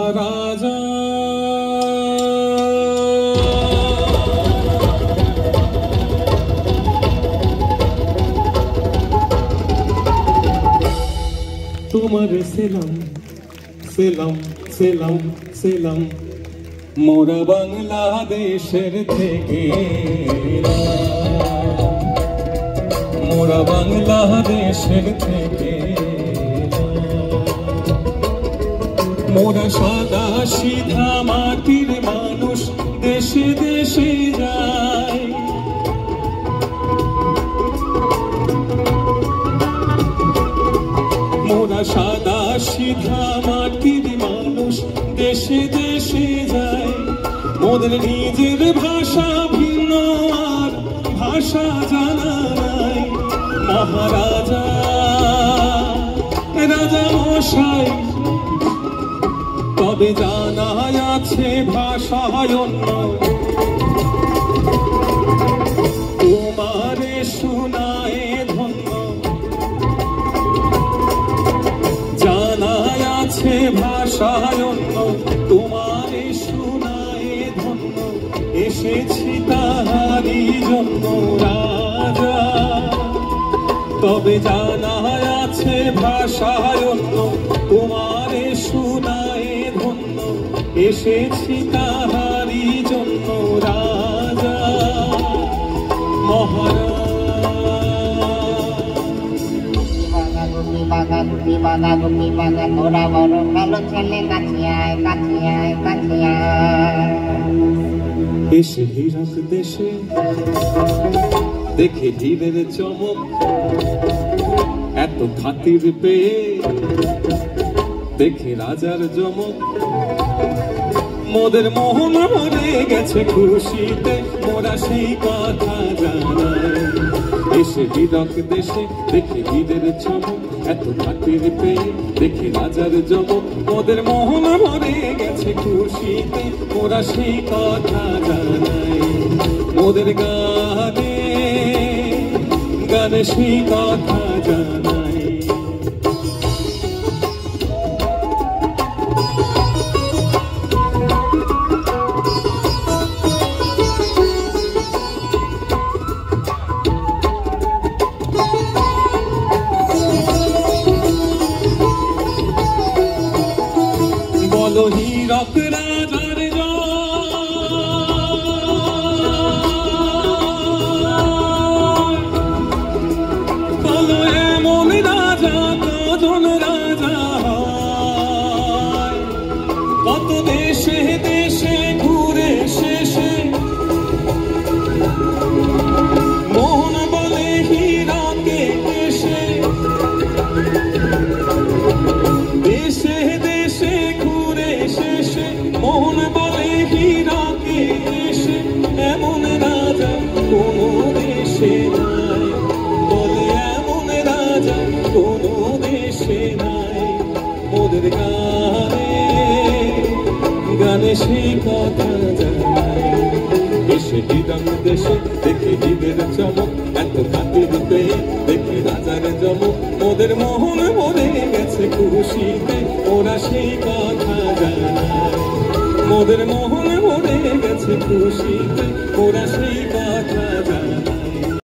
মহারাজা তোমার সেলাম সেলাম সেলাম সেলাম মোরা বাংলাদেশের থেকে মোরা বাংলাদেশের থেকে মোরা সাদা সিধা মাটির মানুষ দেশে দেশে যায় মোরা সাদা সিধা মাটির মানুষ দেশে দেশে যায় মোদের নিজের ভাষা ভিন্ন আর ভাষা জানা নাই মহারাজা রাজা মশাই তবে জানা আছে ভাষায় অন্য তোমারে শোনায় ধন্য জানা আছে ভাষায় অন্য তোমারে শোনায় ধন্য এসেছি তাহারি জন্য রাজা তবে জানা আছে ভাষায় অন্য তোমারে শোনায় ধন্য এসেছি তাহারি জন্য রাজা ওরা বড় ভালো ছেলে কাছিয়ায় কাছিয়ায় কাছিয়ায় এসে হীরক দেশে দেখে হীরের চমক এত খাতির পেয়ে দেখে রাজার জমক মোদের মোহন ভরে গেছে খুশিতে মোরা সেই কথা জানাই এসে হীরক দেশে দেখে হীরের চমক এত খাতির পেয়ে দেখে রাজার জমক মোদের মোহন ভরে গেছে খুশিতে মোরা সেই কথা জানাই মোদের গানে গানে সেই কথা জানাই বলো হীরক রাজার বলো এমন রাজা কজন রাজা কত দেশে দেশে ঘুরে শেষে মোহন বলে হীরকে এসে দেশে দেশে ঘুরে শেষে মোহন বলে হীরকে এসে এমন রাজা কোনো দেশে নাই বলে এমন রাজা কোনো দেশে নাই মোদের গানে গানে সেই কথা জানাই এসে হীরক দেশে দেখে হীরের চমক এত খাতির পেয়ে দেখে রাজার জমক মোদের মোহন ভরে গেছে খুশিতে ওরা সেই কথা জানায় মোদের মোহন ভরে গেছে খুশিতে ওরা সেই কথা জানায়